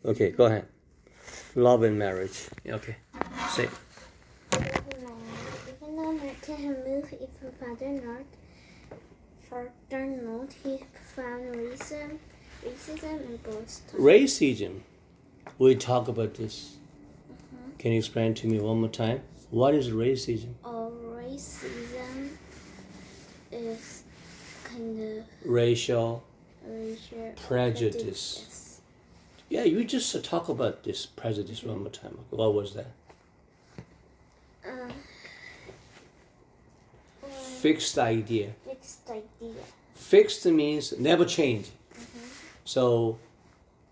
Okay, go ahead. Love and marriage. Okay, say. Even though Martin had moved even further north, he found racism in Boston. Racism. We talk about this. Can you explain to me one more time? What is racism? Racism is kind of Racial prejudice. prejudice. Yeah, you just talk about this prejudice one more time. What was that? Fixed idea. Fixed idea. Fixed means never change. So,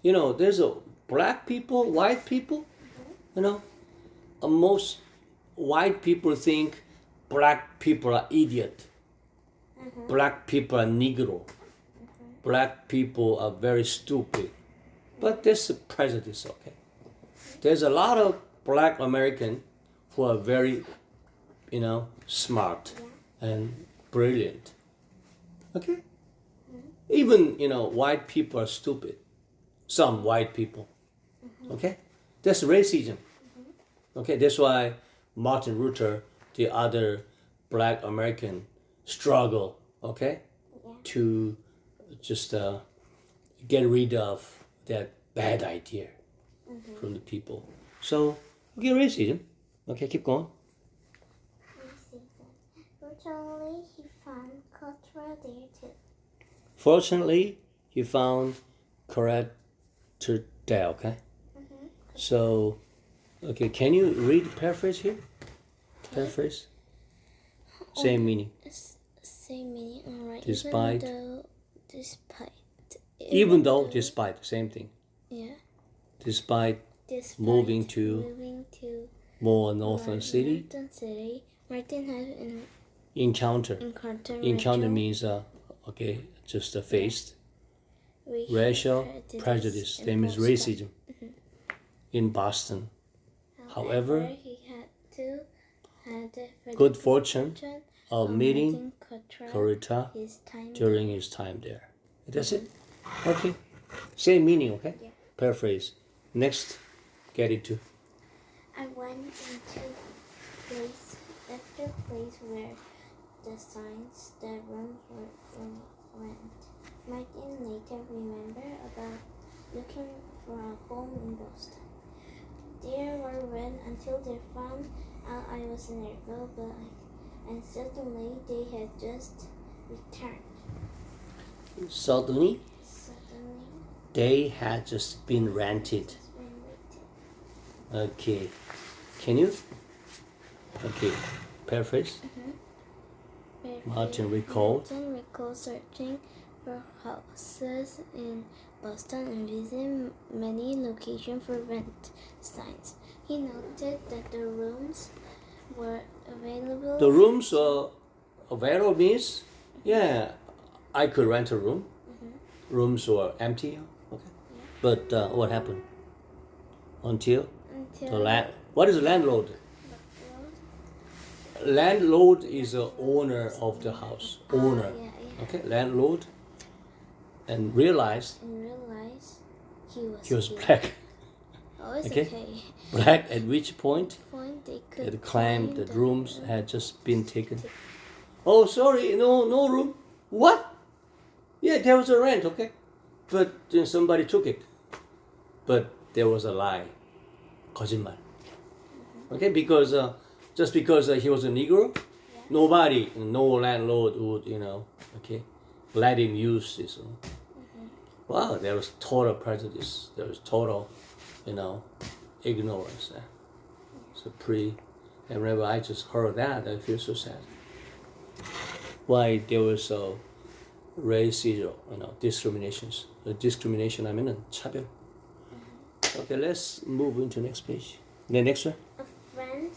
there's a black people, white people. Most white people think black people are idiot. Black people are Negro. Black people are very stupid. But there's a prejudice, okay? There's a lot of black Americans who are very, smart and brilliant. Okay? Even, white people are stupid. Some white people. Okay? That's racism. Okay? That's why Martin Luther, the other black American, struggle, okay? To just get rid of that bad idea from the people. So, okay, racism. Okay, keep going. Fortunately, he found culture there too. Fortunately, he found character there, okay? So, okay, can you read the paraphrase here? Paraphrase? Same meaning. Same meaning, alright. Despite. Even though, despite, same thing. Yeah. Despite moving to more northern city. Martin had an encounter. Encounter means just faced racial prejudice. That means racism in Boston. However, he had good fortune of meeting Corita during his time there. That's it. Okay. Same meaning, okay? Yeah. Paraphrase. Next, get it to. I went into place after place where the signs that rooms were rent. Martin later remembered about looking for a home in Boston. They were rent until they found out I was in their go, and suddenly they had just returned. Suddenly, they had just been rented. Okay. Can you? Okay. Paraphrase. Martin recalled searching for houses in Boston and visiting many locations for rent signs. He noted that the rooms were available. The rooms are available means, yeah, I could rent a room. Rooms were empty. Okay. Yeah. But what happened? Until the what is a landlord? Landlord is the owner of the house. Owner. Okay. Landlord. And realized he was black. Oh, it's okay. Black at which point? They could claim that rooms had just been taken. Oh, sorry, no room. What? Yeah, there was a rent, okay? But somebody took it. But there was a lie. 거짓말. Okay, because just because he was a Negro, no landlord would, let him use this. Wow, there was total prejudice. There was total, ignorance. So and whenever I just heard that, I feel so sad. Why there was so racism, discriminations. The discrimination, 차별. Okay, let's move into next page. The next one. A friend.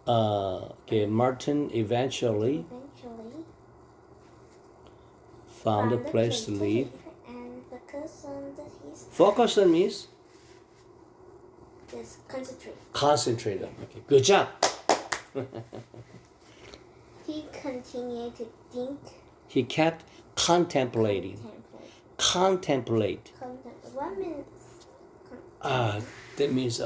Okay, Martin eventually found a place to live. And focus on Focus on means? Yes, concentrate. Concentrate on. Okay, good job. He continued to think. He kept contemplating. Contemplate. What means That means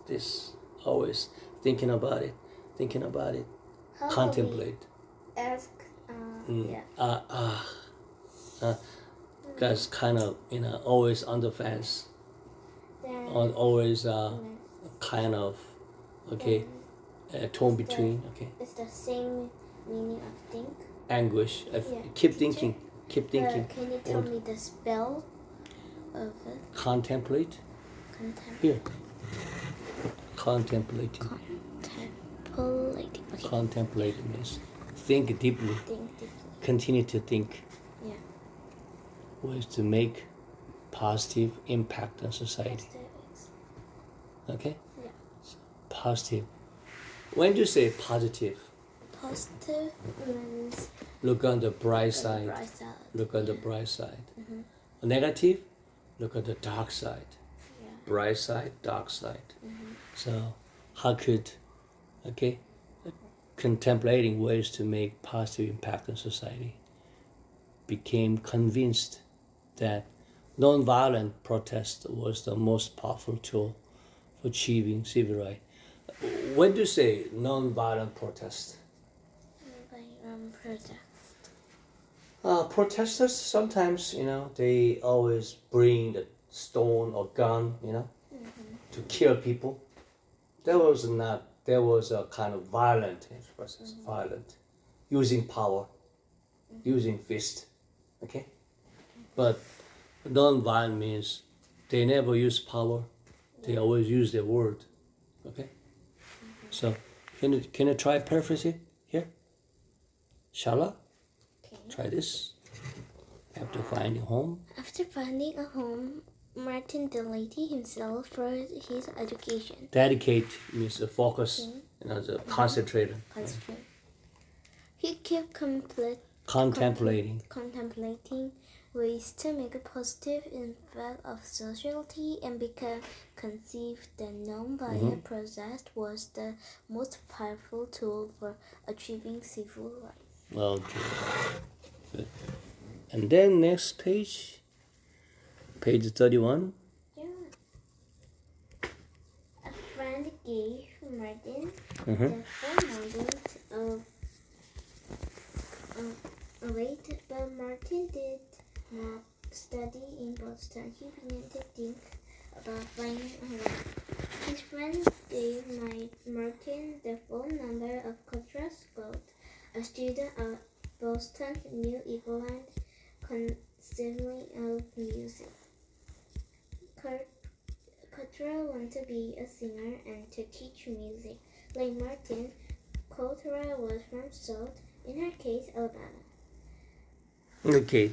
this always thinking about it, How contemplate. we ask, yeah. Guys, kind of always on the fence, Then, or always then kind of torn between. it's the same meaning of think. Anguish. Yeah. Keep Teacher? thinking. Can you tell me the spell of it? Contemplate. Contemplate. Here. Contemplating. Contemplating. Okay. Contemplating means think deeply. Think deeply. Continue to think Yeah. ways to make positive impact on society. Okay? Yeah. Positive. When do you say positive? Positive means Look on the bright the side. bright side. Look on the bright side. Mm-hmm. Negative, look at the dark side. Yeah. Bright side, dark side. Mm-hmm. So how could contemplating ways to make positive impact on society, became convinced that nonviolent protest was the most powerful tool for achieving civil rights. When do you say nonviolent protest? Protest. Protesters sometimes, they always bring the stone or gun, to kill people. There was a kind of violent process, violent, using power, using fist, okay? But non-violent means they never use power, they always use their word, okay? So, can you try paraphrasing here? Shiloh? Okay. Try this. After finding home. After finding a home, Martin dedicated himself for his education. Dedicate means focus, concentrate. Concentrate. He kept Contemplating. contemplating ways to make a positive impact of society and became conceived that non-violent protest was the most powerful tool for achieving civil rights. Okay. Good. And then next page 31. Yeah. A friend gave Martin the full knowledge of it, but Martin did not study in Boston. He began to think about finding a home. His friend gave Martin the phone number of Cottrell Scott, a student at Boston's New England Conservatory of Music. Cottrell wanted to be a singer and to teach music. Like Martin, Cottrell was from South, in her case, Alabama. Okay.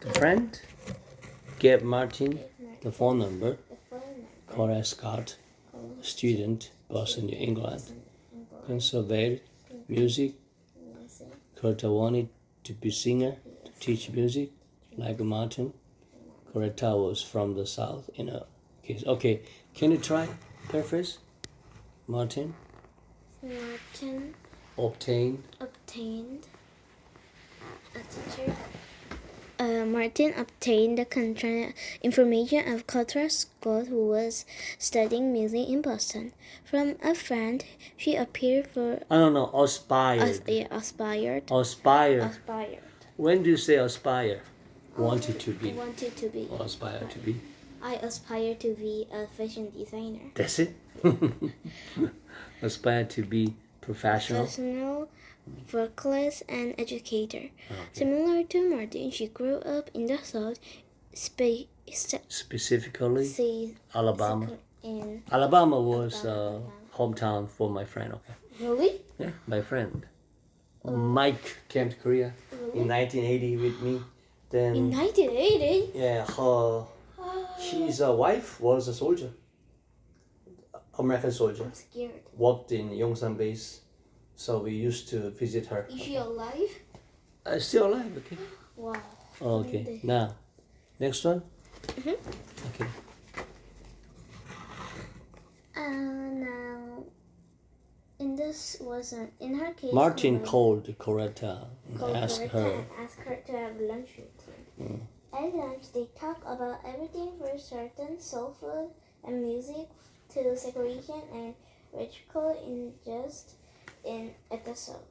The friend gave Martin the phone number. Cora Scott, student, Boston, New England, conservatory, music. Coretta wanted to be singer, to teach music, like Martin. Coretta was from the South, case. Okay, can you try paraphrase? Martin obtained a teacher. Martin obtained the information of Cottrell Scott, who was studying music in Boston. From a friend, she appeared for... aspired. Aspired. Aspired. When do you say aspire? Wanted to be. Wanted to be. Or aspire to be. I aspire to be a fashion designer. That's it? Aspire to be professional, workless, and educator. Okay. Similar to Martin, she grew up in the South, specifically Alabama. Alabama was hometown for my friend. Okay. Really? Yeah, my friend. Mike came to Korea in 1980 with me. Then in 1980? Yeah, his wife was a soldier, American soldier. I'm scared. Worked in Yongsan base, so we used to visit her. Is she alive? Still alive, okay. Wow. Okay, now, next one. Okay. Now, in her case, Martin called Coretta and asked her to have lunch with him. At lunch, they talk about everything from certain soul food and music to segregation and radical injustice in the South.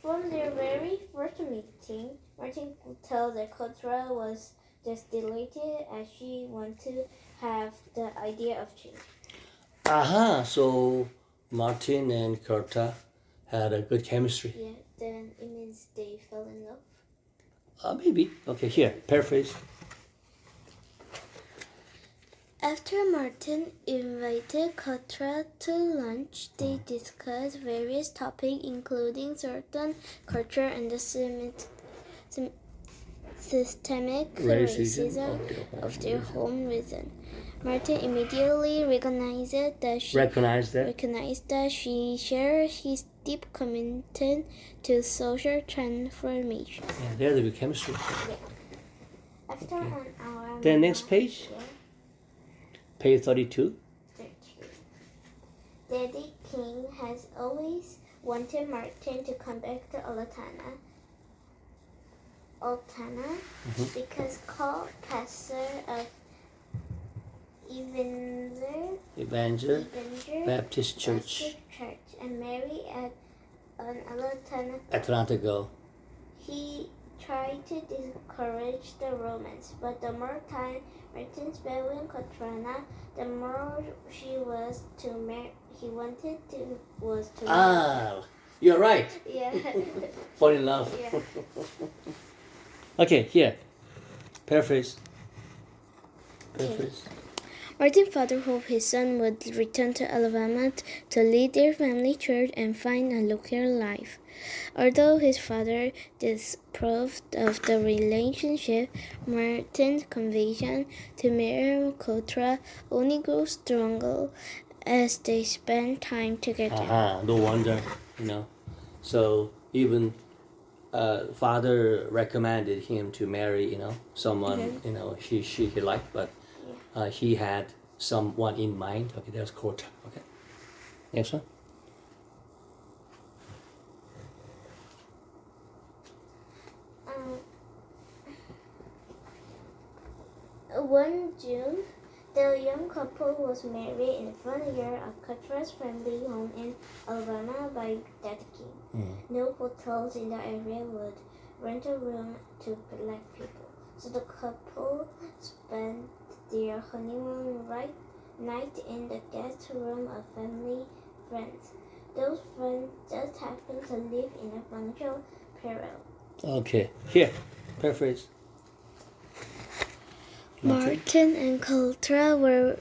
From their very first meeting, Martin could tell that Kotra was just delighted as she wanted to have the idea of change. Aha, so Martin and Kurta had a good chemistry. Yeah, then it means they fell in love. Maybe. Okay, here, paraphrase. After Martin invited Kotra to lunch, they discussed various topics including certain culture and the systemic racism of their home region. Martin immediately recognized that she shared his deep commitment to social transformation. Yeah, there's a good chemistry. Yeah. After an hour, Then next page. Yeah. Page 32. Daddy King has always wanted Martin to come back to Altana because co-pastor of Ebenezer Baptist Church. And Mary at an Atlanta go. He tried to discourage the romance, but the more time Martin spent with Katrina, the more he wanted to marry. You're right. Yeah. Fall in love. Yeah. Okay, here. Paraphrase. Martin's father hoped his son would return to Alabama to lead their family church and find a local life. Although his father disapproved of the relationship, Martin's conviction to marry Kotra only grew stronger as they spent time together. No wonder, So even father recommended him to marry, someone, he liked, but he had someone in mind. Okay, there's Kotra. Okay, next one. One June, the young couple was married in the front yard of Kotra's family home in Alabama by Daddy King. No hotels in the area would rent a room to black people, so the couple spent their honeymoon night in the guest room of family friends. Those friends just happened to live in a financial peril. Okay, here, paraphrase. Martin and Kotra were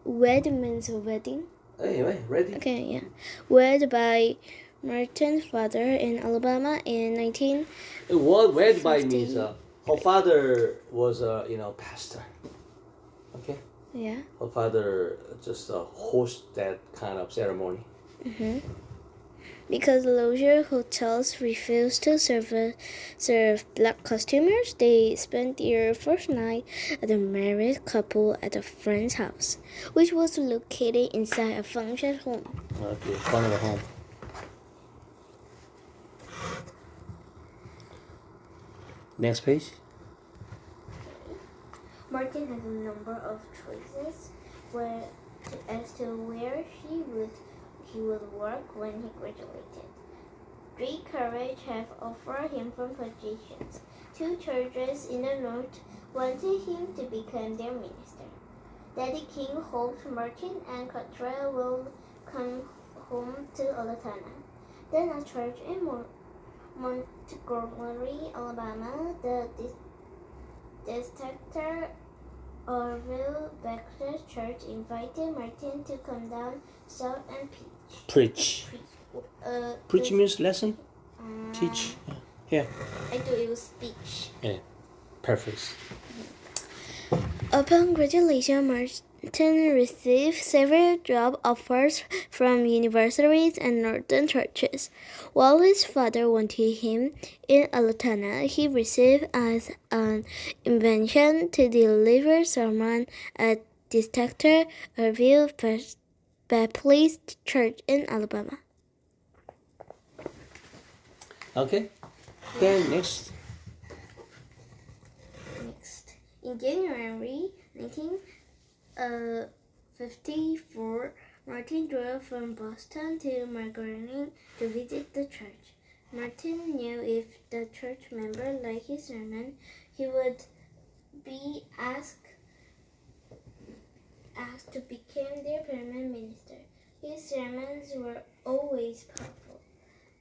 wed means wedding. Anyway, ready? Okay, yeah. Wed by Martin's father in Alabama in 19. What wed by means her father was a pastor. Okay. Yeah. Her father just host that kind of ceremony. Because local hotels refused to serve black customers, they spent their first night at the married couple at a friend's house, which was located inside a function home. Okay, front of the home. Next page. Martin had a number of choices as to where he would work when he graduated. 3 colleges have offered him from positions. 2 churches in the north wanted him to become their minister. Daddy King hoped Martin and Kotra will come home to Altana. Then a church in Montgomery, Alabama, the Distractor Orville Baptist Church invited Martin to come down south and preach. Preach means lesson? Teach? Yeah. I thought it was speech. Yeah. Paraphrase. Upon graduation, Martin received several job offers from universities and northern churches. While his father wanted him in Altana, he received as an invitation to deliver sermon at Distractor Orville Baptist Church in Alabama. Okay. Then next. In January 1954, Martin drove from Boston to Margarine to visit the church. Martin knew if the church member liked his sermon, he would be asked to become their permanent minister. His sermons were always powerful.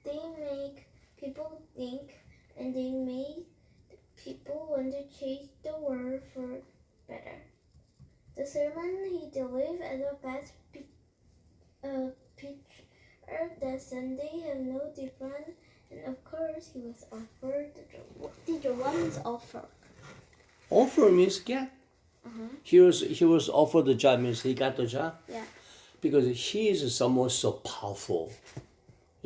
They make people think, and they made people want to change the world for better. The sermon he delivered at the best picture that Sunday have no different, and of course he was offered the one's offer. Offer means get. He was offered the job means he got the job. Yeah. Because he is someone so powerful.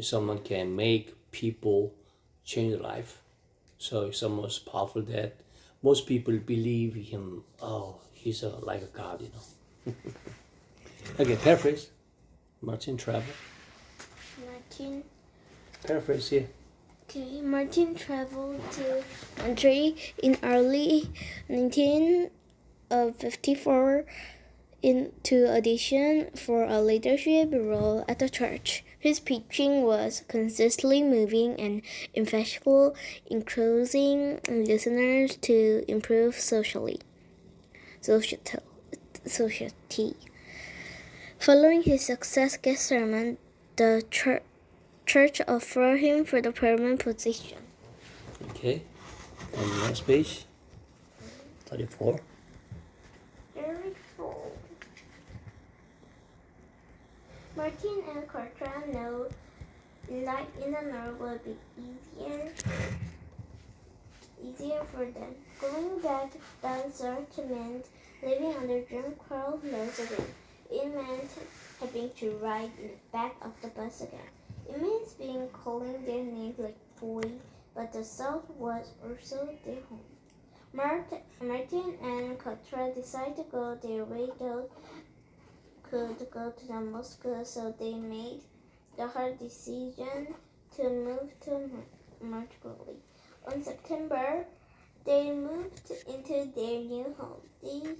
Someone can make people change their life. So someone's powerful that most people believe him. Oh, he's like a god, you know. Okay, paraphrase. Martin traveled. Martin. Paraphrase here. Okay, Martin traveled to country in early 1954 to audition for a leadership role at the church. His preaching was consistently moving and impactful, encouraging listeners to improve society. Following his success guest sermon, the church offered him for the permanent position. Okay. And the next page. 34. Martin and Cortra know life in the north will be easier for them. Going back down south meant living under Jim Crow laws again. It meant having to ride in the back of the bus again. It means being calling their names like boy, but the South was also their home. Martin and Cortra decided to go their way though could go to the Moscow, so they made the hard decision to move to Montgomery. On September, they moved into their new home. They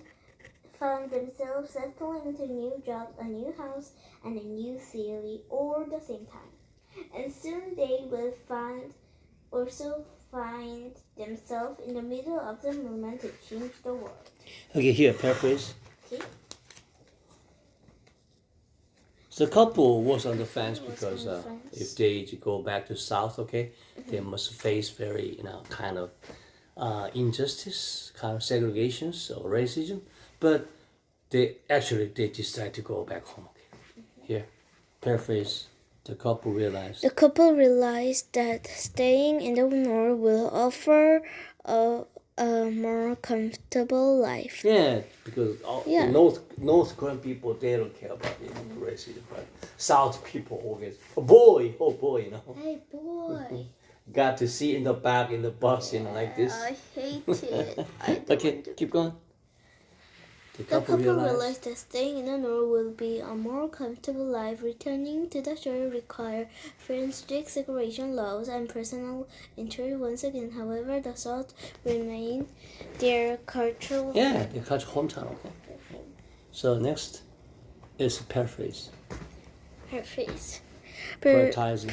found themselves settling into new jobs, a new house, and a new city all at the same time. And soon they will find themselves in the middle of the movement to change the world. Okay, here, paraphrase. Okay. The couple was on the fence because if they go back to South, okay, they must face very, kind of injustice, kind of segregations or racism. But they decide to go back home. Okay. Here, paraphrase. The couple realized that staying in the North will offer a more comfortable life. Yeah, because North Korean people, they don't care about racism, but South people always, oh boy, Hey boy. Got to see in the back in the bus, like this. I hate it. Okay, keep going. The couple realized that staying in the North will be a more comfortable life. Returning to the shore require strict segregation laws and personal interest once again. However, the South remained their cultural. Yeah, their cultural hometown. Okay. So next is paraphrase. Prioritizing.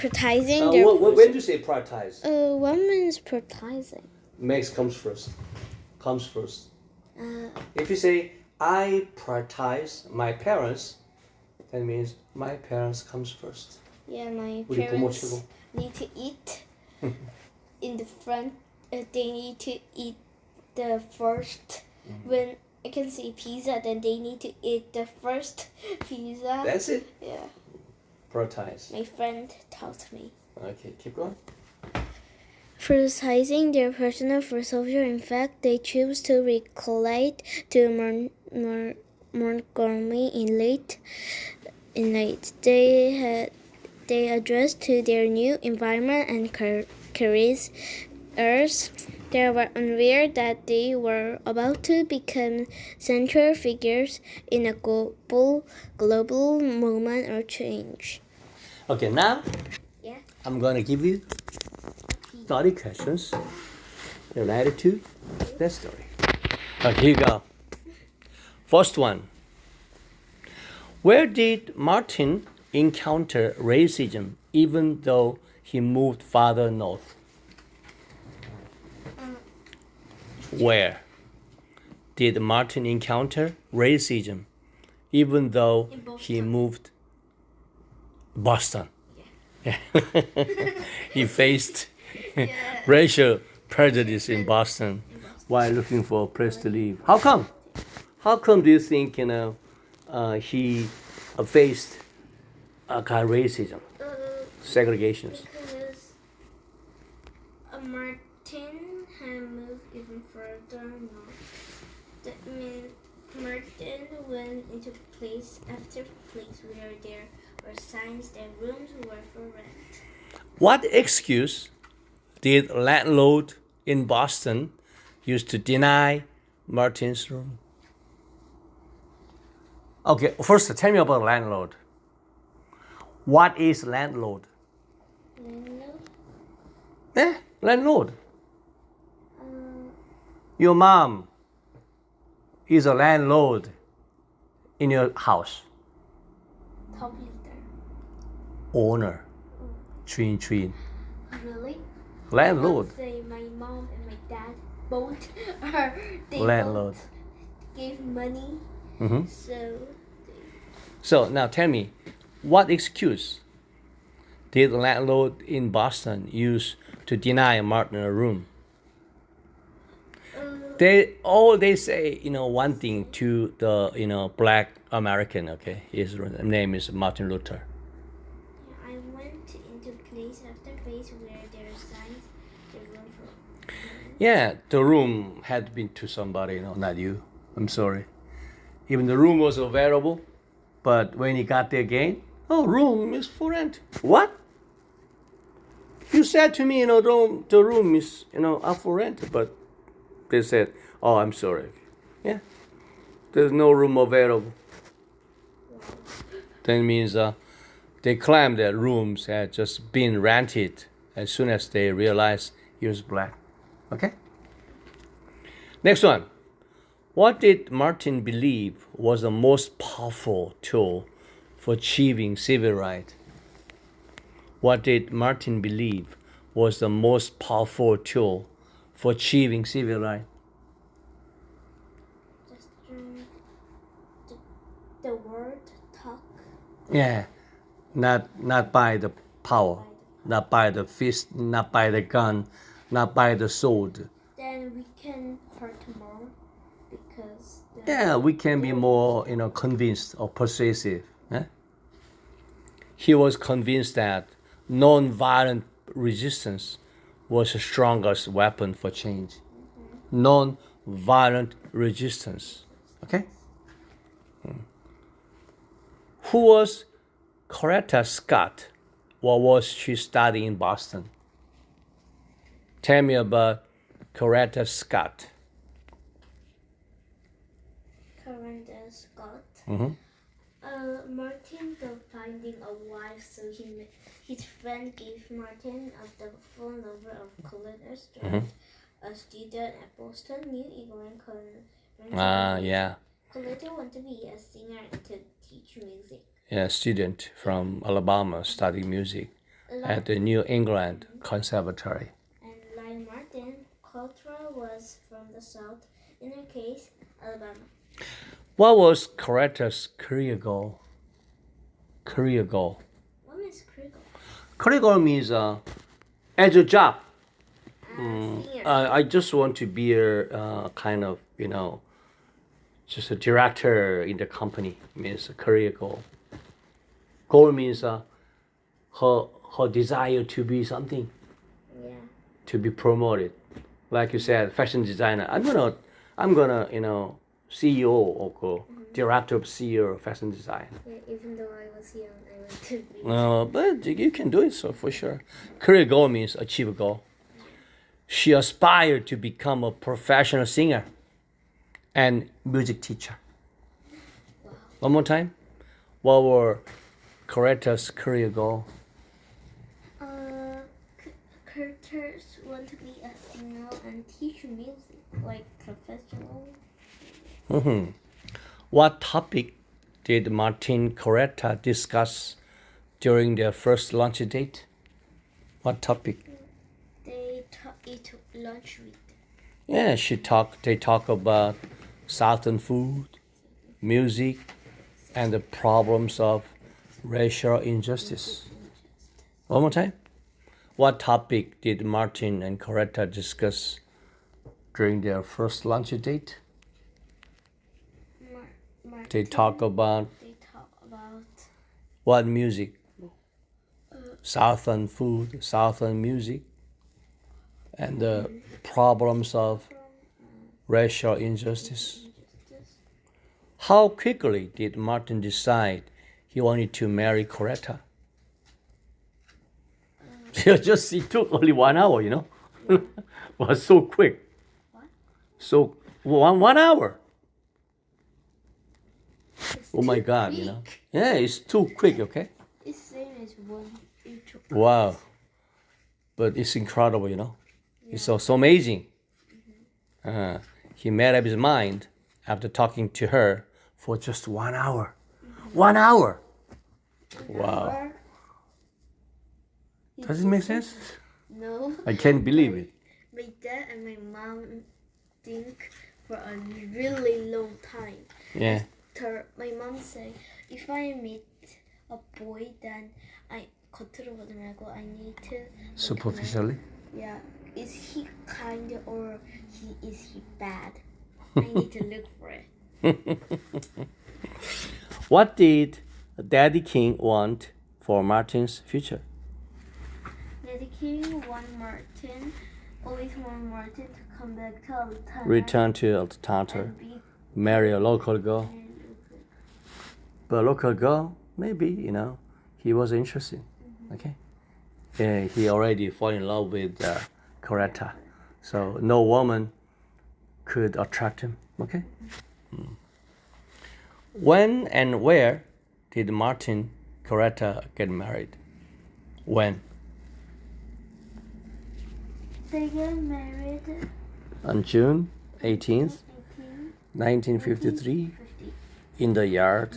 When do you say prioritize? What means prioritizing? Comes first. If you say I prioritize my parents, that means my parents comes first. Yeah, my parents need to eat in the front. They need to eat the first. When I can say pizza, then they need to eat the first pizza. That's it? Yeah. Prioritize. My friend taught me. Okay, keep going. Prioritizing their personal social. In fact, they choose to relocate to Montgomery in late. They adjust to their new environment and careers. They were unaware that they were about to become central figures in a global movement or change. Okay, now Yeah. I'm going to give you 30 questions related to that story. Here you go. First one. Where did Martin encounter racism even though he moved farther north? Where did Martin encounter racism even though he moved Boston? Yeah. He faced racial prejudice in Boston while looking for a place to live. How come? How come do you think he faced kind of racism, segregations? Because Martin had moved even further north. That means Martin went into place after place where there were signs that rooms were for rent. What excuse did landlord in Boston use to deny Martin's room? Okay, first tell me about landlord. What is landlord? Landlord. Your mom is a landlord in your house. Top leader. Owner. Twin. Really? Landlord. I would say my mom and my dad both are Landlord. both gave money. Mm-hmm. So now tell me, what excuse did the landlord in Boston use to deny Martin a room? They say one thing to the black American. Okay, his name is Martin Luther. Yeah, I went into place after place where there are signs the room for. Yeah, the room had been to somebody, not you. I'm sorry. Even the room was available, but when he got there again, room is for rent. What? You said to me, the room is, up for rent, but they said, I'm sorry. Yeah, there's no room available. That means they claimed that rooms had just been rented as soon as they realized he was black. Okay? Next one. What did Martin believe was the most powerful tool for achieving civil rights? What did Martin believe was the most powerful tool for achieving civil rights? Just the word talk. Yeah, not by the power, not by the fist, not by the gun, not by the sword. Then we can hurt more because. Yeah, we can be more, convinced or persuasive. Eh? He was convinced that non-violent resistance was the strongest weapon for change. Mm-hmm. Non-violent resistance. Okay? Who was Coretta Scott? What was she studying in Boston? Tell me about Coretta Scott. Coretta Scott. Mm-hmm. Martin was finding a wife, so his friend gave Martin the phone number of Coretta Scott, mm-hmm. a student at Boston, New England. Yeah. Coretta wanted to be a singer and to teach music. Yeah, student from Alabama studying music at the New England Conservatory. And like Martin, Coretta was from the South, in her case, Alabama. What was Coretta's career goal? What is career goal? Career goal means as a job. Singer. I just want to be a kind of, just a director in the company means a career goal. Goal means her desire to be something. Yeah. To be promoted. Like you said, fashion designer. I'm gonna, CEO or director of CEO fashion design. Yeah, even though I was young, I wanted to be. No, but you can do it, so for sure. Career goal means achieve a goal. She aspired to become a professional singer and music teacher. Wow. One more time. What were Coretta's career goal? Curtis want to be a singer and teach music like professional. What topic did Martin Coretta discuss during their first lunch date? What topic? They eat lunch with. Yeah, they talk about Southern food, music, and the problems of racial injustice. One more time. What topic did Martin and Coretta discuss during their first lunch date? They talk about what music? Southern food, Southern music, and the problems of racial injustice. How quickly did Martin decide he wanted to marry Coretta? It took only 1 hour, you know. It was so quick. What? So 1 hour. It's Oh my God, quick. you know. Yeah, it's too quick, okay? It's same as one. Wow. But it's incredible, you know. Yeah. It's so amazing. He made up his mind after talking to her for just 1 hour. 1 hour. Wow. Does it make sense? No. I can't believe it. My dad and my mom think for a really long time. Yeah. My mom said, if I meet a boy, then 겉으로 보지 말고 I need to. Superficially? Yeah. Is he kind or is he bad? I need to look for it. What did Daddy King want for Martin's future? Daddy King always want Martin to come back to Altana. Return to Altana, marry a local girl. But a local girl, maybe, you know, he was interested. Okay? Yeah, he already fall in love with Coretta. So no woman could attract him. Okay? When and where did Martin Coretta get married? When? They get married On June 18th, 1953, in the yard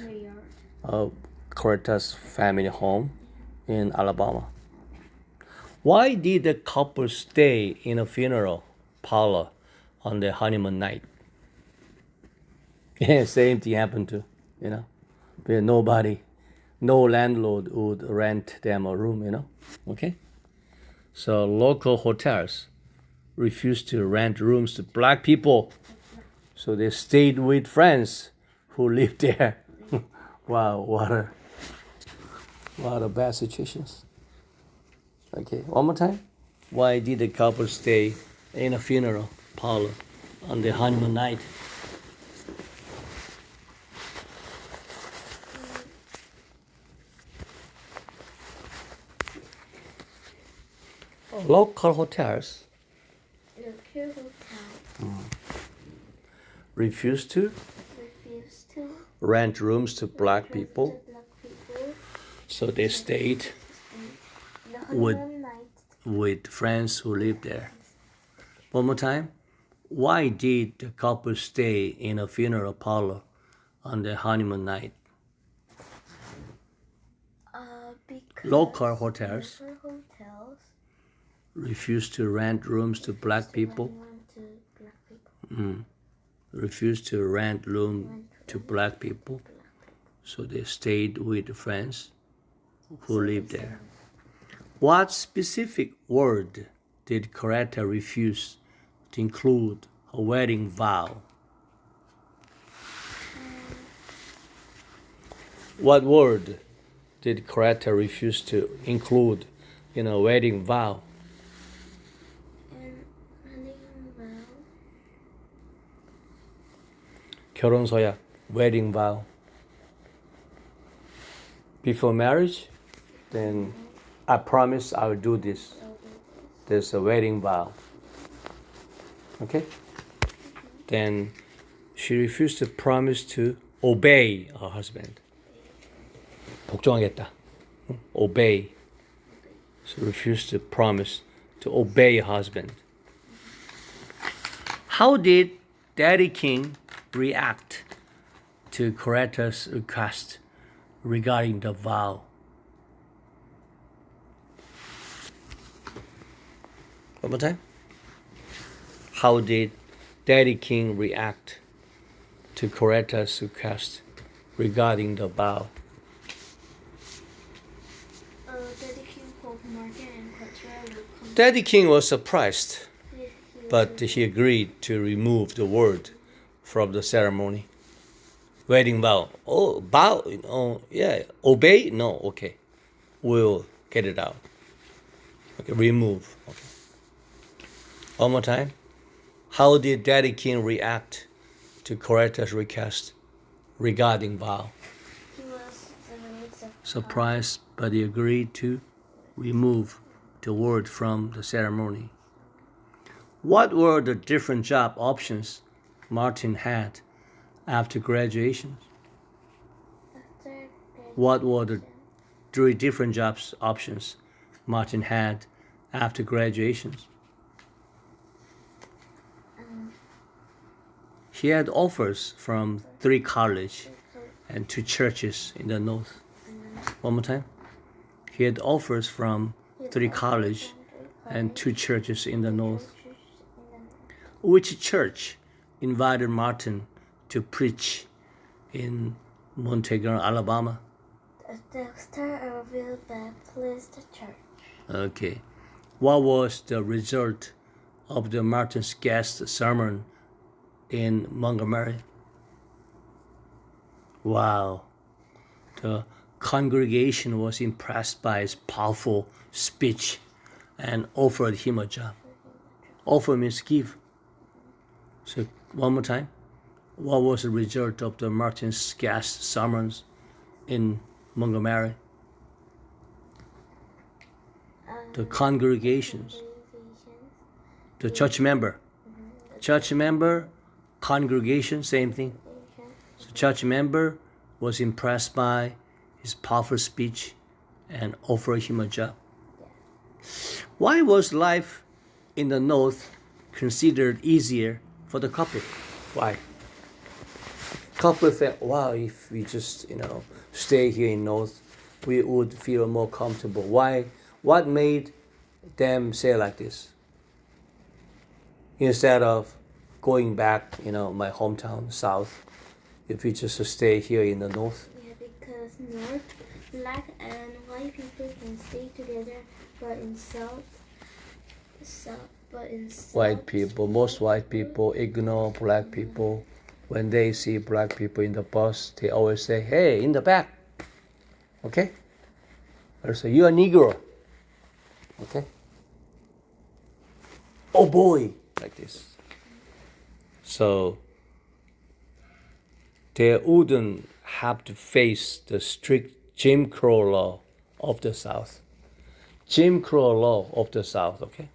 of Coretta's family home in Alabama. Why did the couple stay in a funeral parlor on their honeymoon night? Yeah, same thing happened to, you know, where no landlord would rent them a room, you know, okay? So local hotels refused to rent rooms to black people, so they stayed with friends who lived there. Wow, what a bad situations. Okay, one more time. Why did the couple stay in a funeral parlor on the honeymoon night? Local hotels refused to rent rooms to black people, so they stayed with friends who lived there. One more time. Why did the couple stay in a funeral parlor on their honeymoon night? Local hotels refused to rent rooms to black people. Refused to rent room to black people, so they stayed with friends who lived there. What specific word did Coretta refuse to include her wedding vow? What word did Coretta refuse to include in her wedding vow? 결혼서약, wedding vow. Before marriage, then I promise I will do this. There's a wedding vow. Okay? Then she refused to promise to obey her husband. 복종하겠다. Obey. She refused to promise to obey her husband. How did Daddy King react to Coretta's request regarding the vow? One more time. How did Daddy King react to Coretta's request regarding the vow? Daddy King hoped Martin and Coretta would come. Daddy King was surprised, He but he agreed to remove the word from the ceremony. Wedding vow. Oh, vow? Oh, yeah. Obey? No. Okay. We'll get it out. Okay, remove. Okay. One more time. How did Daddy King react to Coretta's request regarding vow? He was Surprised, but he agreed to remove the word from the ceremony. What were the different job options Martin had after graduation? After What were the 3 different jobs options Martin had after graduation? He had offers from 3 colleges and 2 churches in the north. One more time. He had offers from 3 colleges and 2 churches in the north. Which church invited Martin to preach in Montgomery, Alabama? the Starville Baptist Church. Okay. What was the result of the Martin's guest sermon in Montgomery? Wow. The congregation was impressed by his powerful speech and offered him a job. Offer means give. So one more time. What was the result of the Martin's guest sermons in Montgomery? The congregations. The church member. Church member, congregation, same thing. So church member was impressed by his powerful speech and offered him a job. Why was life in the north considered easier for the couple? Why? Couple think, wow, if we just, stay here in north, we would feel more comfortable. Why? What made them say like this? Instead of going back, my hometown, south, if we just stay here in the north? Yeah, because north, black and white people can stay together, but in south, most white people ignore black people. When they see black people in the bus, they always say, hey, in the back. Okay? Or say, you're a Negro. Okay? Oh boy, like this. So they wouldn't have to face the strict Jim Crow law of the South. Jim Crow law of the South, okay?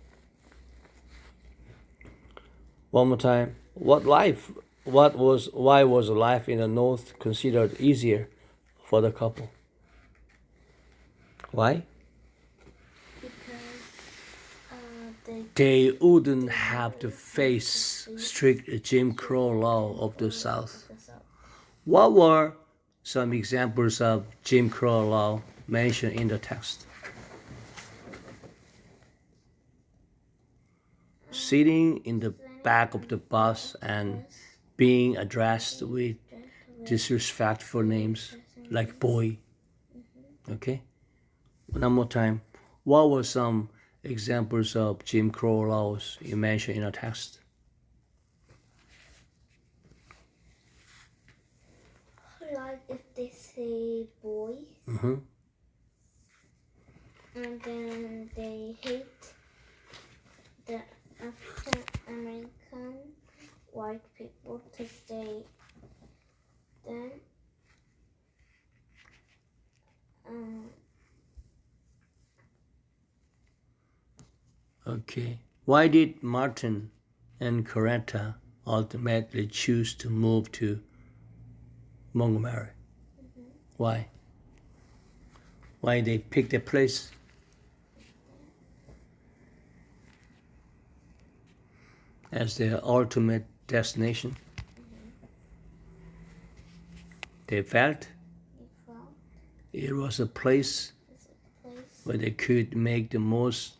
One more time. Why was life in the North considered easier for the couple? Why? Because they wouldn't have to face strict Jim Crow law of the South. What were some examples of Jim Crow law mentioned in the text? Sitting in the back of the bus and being addressed with disrespectful names like boy. Okay? One more time. What were some examples of Jim Crow laws you mentioned in the text? like if they say boy, and then they hate the African American white people to stay, then Okay. Why did Martin and Coretta ultimately choose to move to Montgomery? Why? Why they picked a place? As their ultimate destination? they felt They felt it was a place it's a place where they could make the most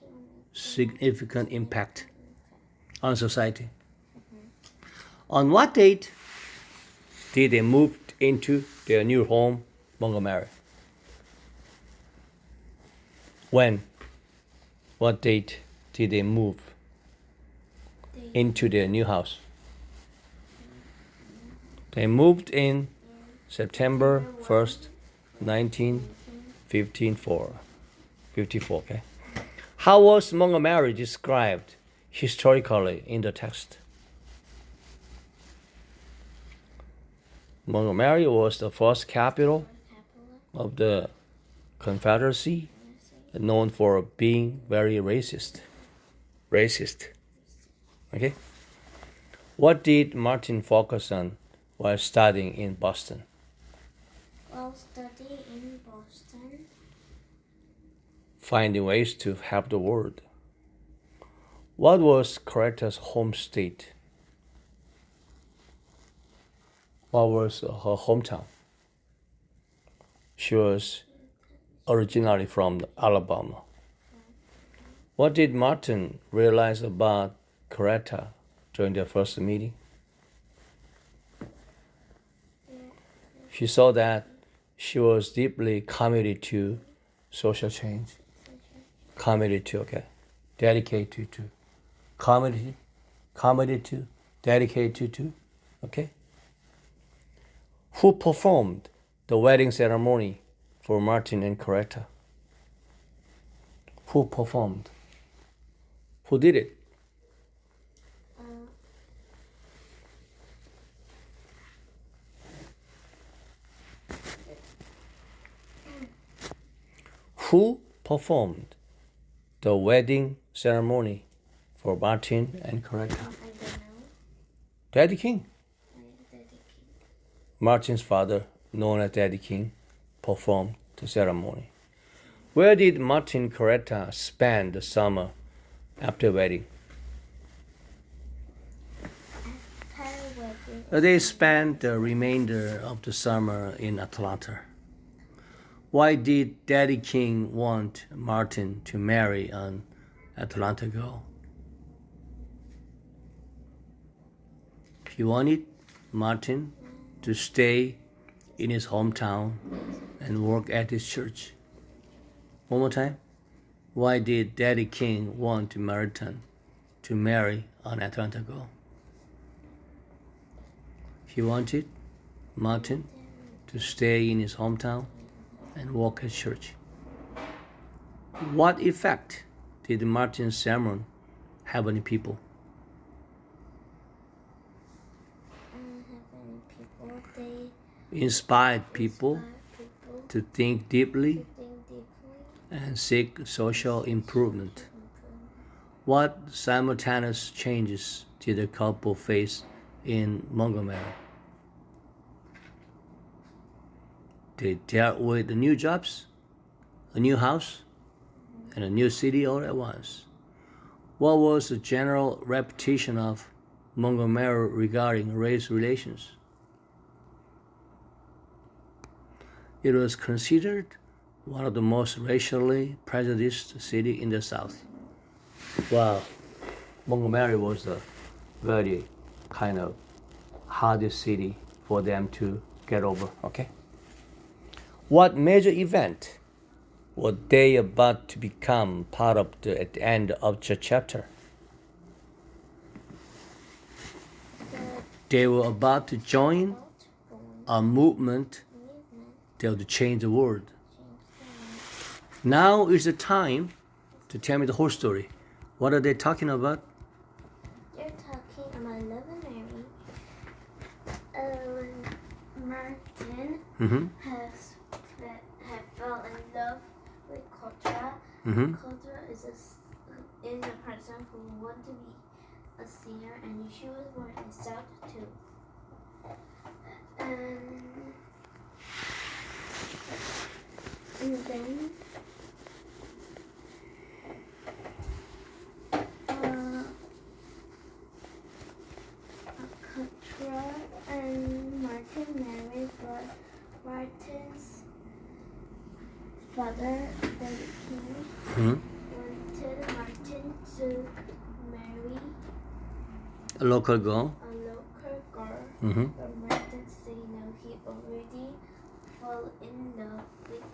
significant impact on society. On what date did they move into their new home, Montgomery? When? What date did they move into their new house? They moved in September 1st, 1954. 54, okay? How was Montgomery described historically in the text? Montgomery was the first capital of the Confederacy, known for being very racist. Okay? What did Martin focus on while studying in Boston? While studying in Boston, Finding ways to help the world. What was Coretta's home state? What was her hometown? She was originally from Alabama. What did Martin realize about Coretta during their first meeting? She saw that she was deeply committed to social change. Committed to, okay. Dedicated to. Committed to. Dedicated to. Okay. Who performed the wedding ceremony for Martin and Coretta? Who performed? Who did it? Who performed the wedding ceremony for Martin and Coretta? I don't know. Daddy King. Daddy King. Martin's father, known as Daddy King, performed the ceremony. Where did Martin and Coretta spend the summer after wedding? After wedding, They spent the remainder of the summer in Atlanta. Why did Daddy King want Martin to marry an Atlanta girl? He wanted Martin to stay in his hometown and work at his church. One more time. Why did Daddy King want Martin to marry an Atlanta girl? He wanted Martin to stay in his hometown and work at church. What effect did Martin's sermon have on people? They Inspired people people to think deeply to think deeply and seek social improvement. What simultaneous changes did the couple face in Montgomery? They dealt with the new jobs, a new house, and a new city all at once. What was the general reputation of Montgomery regarding race relations? It was considered one of the most racially prejudiced cities in the South. Wow, Montgomery was a very kind of hardest city for them to get over, okay? What major event were they about to become part of at the end of the chapter? They were about to join a movement that would change the world. Now is the time to tell me the whole story. What are they talking about? They're talking about Love and Mary. Martin had fell in love with Kotra. Kotra is a person who wanted to be a singer, and she was born in South too. And then Kotra and Martin married, but father, the king, Hmm? wanted Martin to marry A local girl. a local girl. Hmm. But Martin said no, he already fell in love with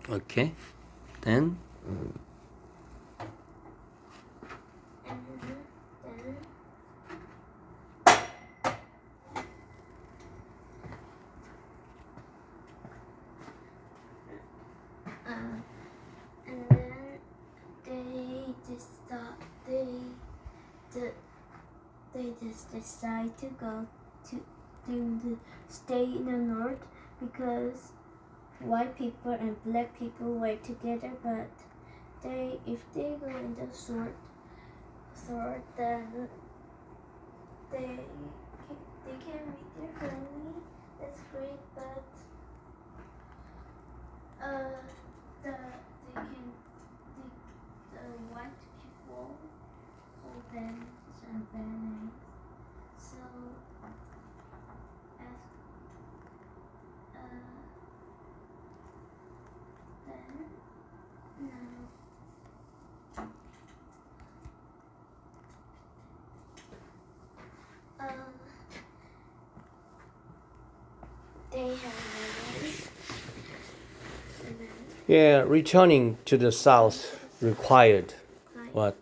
Petra. Okay. Then And then and then they just decide to go to stay in the north because white people and black people were together, but if they go in the sword, then they can meet their family. That's great, but the white people call them some bad names. So as then no. They have memories. yeah, returning to the south required what?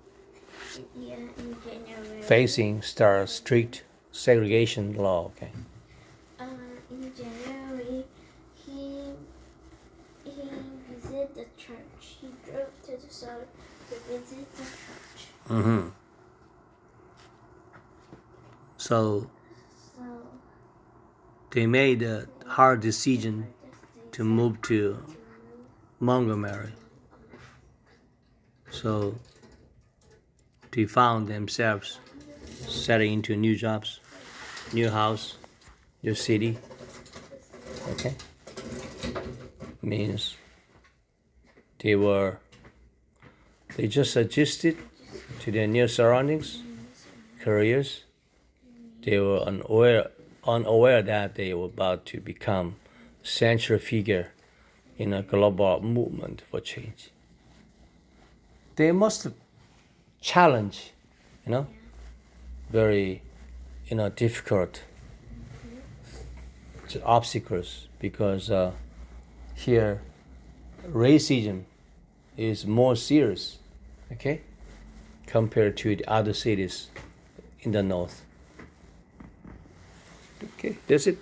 Yeah, in January. Facing strict segregation law. Okay. In January, he visited the church. He drove to the south to visit the church. Mm-hmm. So So they made a hard decision to move to Montgomery. So they found themselves settling into new jobs, new house, new city. Okay? Means they just adjusted to their new surroundings, careers. They were unaware that they were about to become central figure in a global movement for change. They must challenge, very, difficult obstacles because here racism is more serious, okay, compared to the other cities in the north. Okay, that's it.